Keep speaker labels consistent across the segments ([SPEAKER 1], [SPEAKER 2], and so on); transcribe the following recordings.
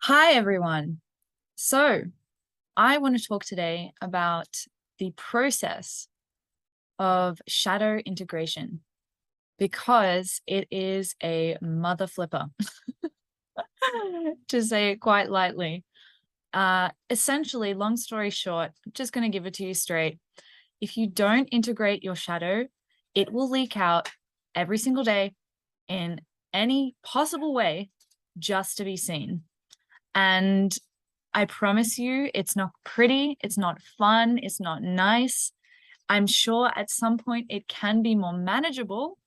[SPEAKER 1] Hi, everyone. So, I want to talk today about the process of shadow integration because it is a mother flipper, to say it quite lightly. Essentially, long story short, I'm just going to give it to you straight. If you don't integrate your shadow, it will leak out every single day in any possible way just to be seen. And I promise you, it's not pretty, it's not fun, it's not nice. I'm sure at some point it can be more manageable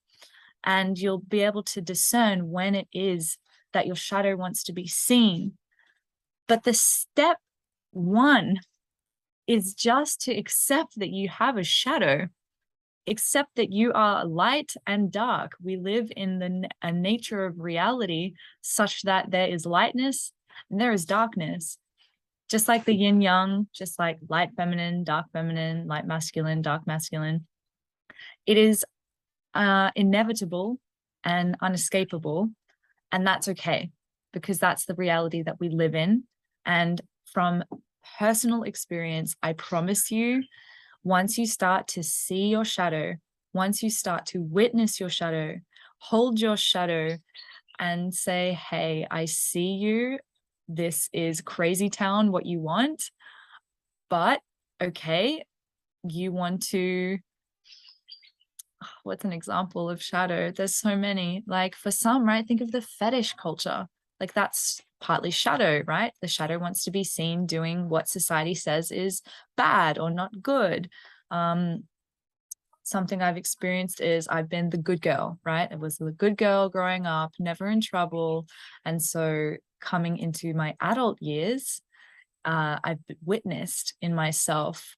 [SPEAKER 1] and you'll be able to discern when it is that your shadow wants to be seen. But the step one is just to accept that you have a shadow, accept that you are light and dark. We live in a nature of reality such that there is lightness and there is darkness. Just like the yin yang, just like light feminine, light masculine, dark masculine. It is inevitable and unescapable. And that's okay, because that's the reality that we live in. And from personal experience, I promise you, once you start to see your shadow, once you start to witness your shadow, hold your shadow and say, hey, I see you. This is crazy town, what you want. But okay, you want to, what's an example of shadow? There's so many. Like for some, right? Think of the fetish culture. Like that's partly shadow, right? The shadow wants to be seen doing what society says is bad or not good. Something I've experienced is I've been the good girl, right? I was the good girl growing up, never in trouble. And so coming into my adult years, I've witnessed in myself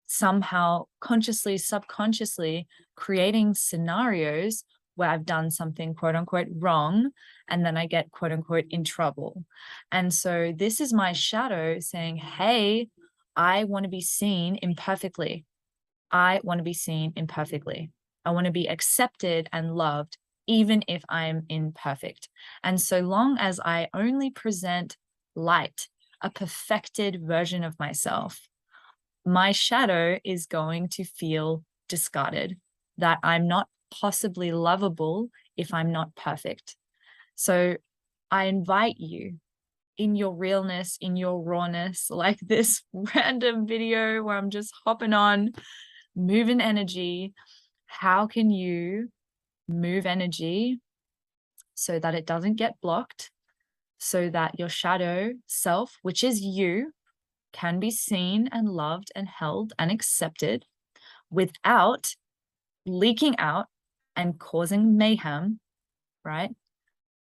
[SPEAKER 1] somehow consciously, subconsciously creating scenarios where I've done something quote unquote wrong, and then I get quote unquote in trouble. And so this is my shadow saying, hey, I want to be seen imperfectly. I want to be seen imperfectly. I want to be accepted and loved, even if I'm imperfect. And so long as I only present light, a perfected version of myself, my shadow is going to feel discarded, that I'm not possibly lovable if I'm not perfect. So I invite you in your realness, in your rawness, like this random video where I'm just hopping on, moving energy. How can you move energy so that it doesn't get blocked, so that your shadow self, which is you, can be seen and loved and held and accepted without leaking out and causing mayhem, right?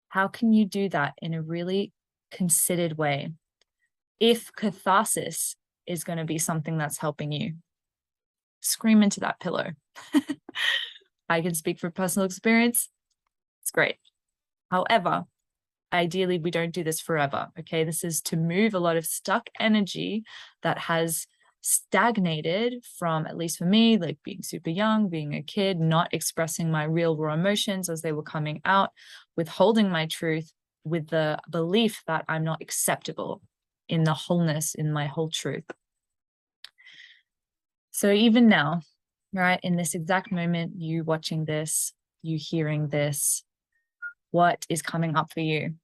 [SPEAKER 1] How can you do that in a really considered way? If catharsis is going to be something that's helping you, scream into that pillow. I can speak from personal experience. It's great. However, ideally, we don't do this forever. Okay. This is to move a lot of stuck energy that has stagnated from, at least for me, like being super young, being a kid, not expressing my real raw emotions as they were coming out, withholding my truth with the belief that I'm not acceptable in the wholeness, in my whole truth. So even now, right, in this exact moment, you watching this, you hearing this, what is coming up for you?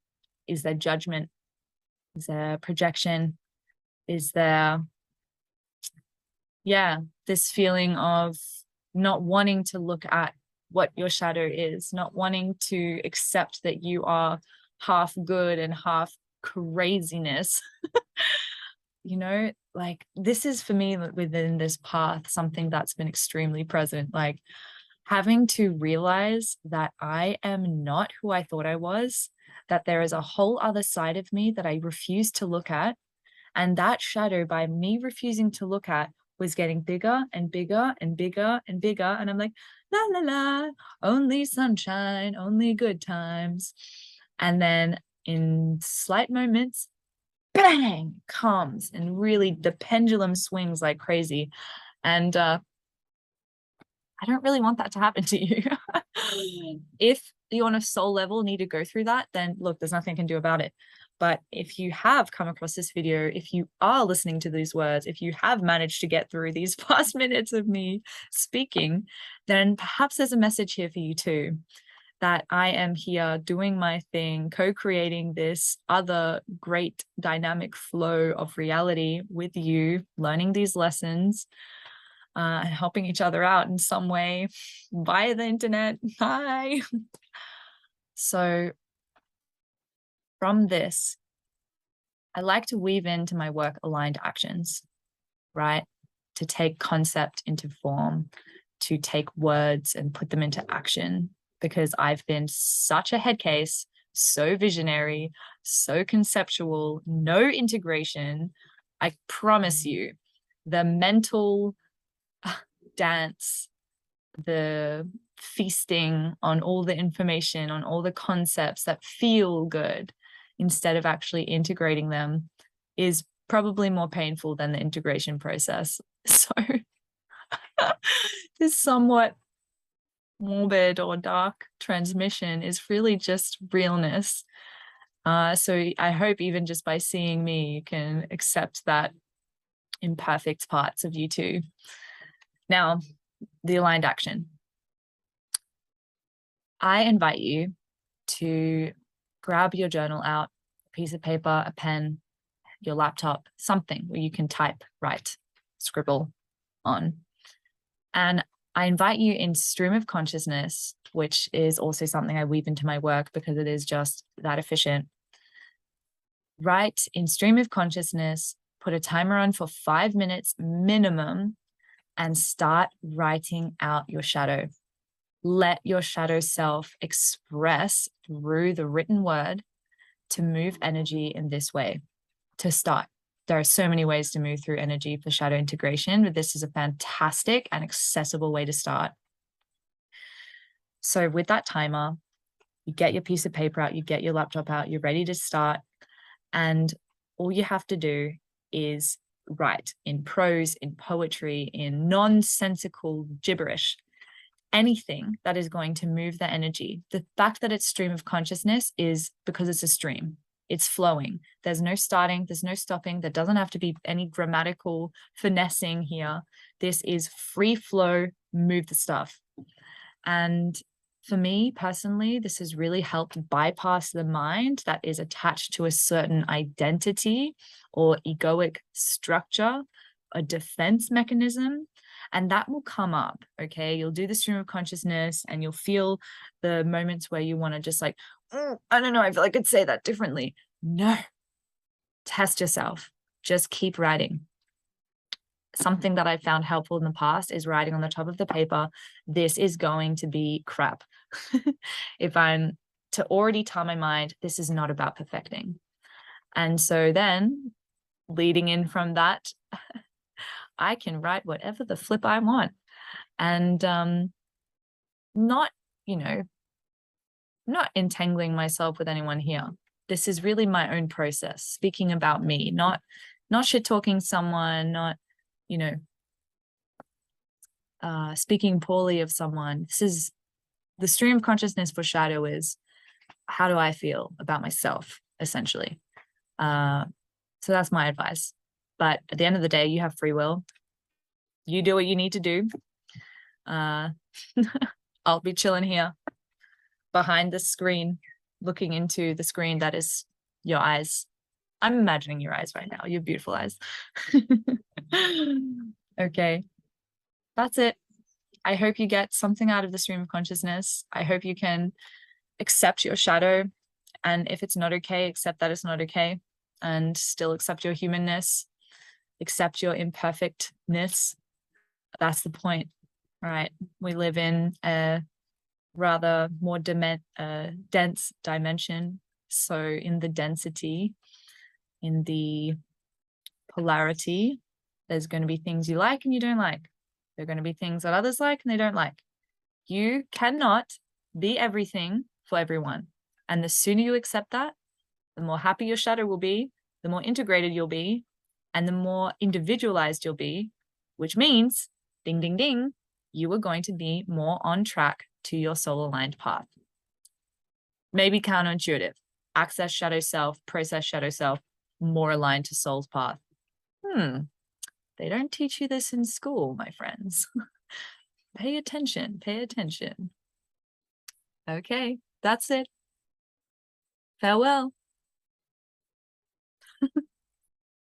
[SPEAKER 1] Is there judgment? Is there projection? Is there, this feeling of not wanting to look at what your shadow is, not wanting to accept that you are half good and half craziness? You know, like this is for me within this path, something that's been extremely present, like having to realize that I am not who I thought I was, that there is a whole other side of me that I refuse to look at. And that shadow, by me refusing to look at, was getting bigger and bigger and bigger and bigger. And I'm like, la, la, la, only sunshine, only good times. And then in slight moments, bang, comes, and really the pendulum swings like crazy. And I don't really want that to happen to you. If you on a soul level need to go through that, then look, there's nothing I can do about it. But if you have come across this video, if you are listening to these words, if you have managed to get through these past minutes of me speaking, then perhaps there's a message here for you too, that I am here doing my thing, co-creating this other great dynamic flow of reality with you, learning these lessons, and helping each other out in some way via the internet. Hi. So from this, I like to weave into my work aligned actions, right? To take concept into form, to take words and put them into action, because I've been such a head case, so visionary, so conceptual, no integration. I promise you, the mental dance, the feasting on all the information, on all the concepts that feel good, instead of actually integrating them, is probably more painful than the integration process. So this somewhat morbid or dark transmission is really just realness. So I hope even just by seeing me, you can accept that imperfect parts of you too. Now, the aligned action. I invite you to grab your journal out, a piece of paper, a pen, your laptop, something where you can type, write, scribble on. And I invite you in stream of consciousness, which is also something I weave into my work because it is just that efficient. Write in stream of consciousness, put a timer on for 5 minutes minimum, and start writing out your shadow. Let your shadow self express through the written word to move energy in this way. To start, there are so many ways to move through energy for shadow integration, but this is a fantastic and accessible way to start. So with that timer, you get your piece of paper out, you get your laptop out, you're ready to start. And all you have to do is write in prose, in poetry, in nonsensical gibberish, anything that is going to move the energy. The fact that it's stream of consciousness is because it's a stream. It's flowing. There's no starting, there's no stopping. There doesn't have to be any grammatical finessing here. This is free flow, move the stuff. And for me personally, this has really helped bypass the mind that is attached to a certain identity or egoic structure, a defense mechanism. And that will come up, okay? You'll do the stream of consciousness and you'll feel the moments where you want to just like, oh, I don't know, I feel like I could say that differently. No, test yourself. Just keep writing. Something that I've found helpful in the past is writing on the top of the paper, this is going to be crap. If I'm to already tell my mind, this is not about perfecting. And so then leading in from that, I can write whatever the flip I want. And not, not entangling myself with anyone here. This is really my own process, speaking about me, not shit talking someone, not, speaking poorly of someone. This is the stream of consciousness for shadow is, how do I feel about myself, essentially? So that's my advice. But at the end of the day, you have free will. You do what you need to do. I'll be chilling here behind the screen, looking into the screen that is your eyes. I'm imagining your eyes right now, your beautiful eyes. Okay, that's it. I hope you get something out of the stream of consciousness. I hope you can accept your shadow. And if it's not okay, accept that it's not okay. And still accept your humanness, accept your imperfectness. That's the point, right? We live in a rather more dense dimension. So in the density, in the polarity, there's going to be things you like and you don't like. There are going to be things that others like and they don't like. You cannot be everything for everyone. And the sooner you accept that, the more happy your shadow will be, the more integrated you'll be, and the more individualized you'll be, which means, ding, ding, ding, you are going to be more on track to your soul-aligned path. Maybe counterintuitive, access shadow self, process shadow self, more aligned to soul's path. They don't teach you this in school, my friends. Pay attention, pay attention. Okay, that's it. Farewell.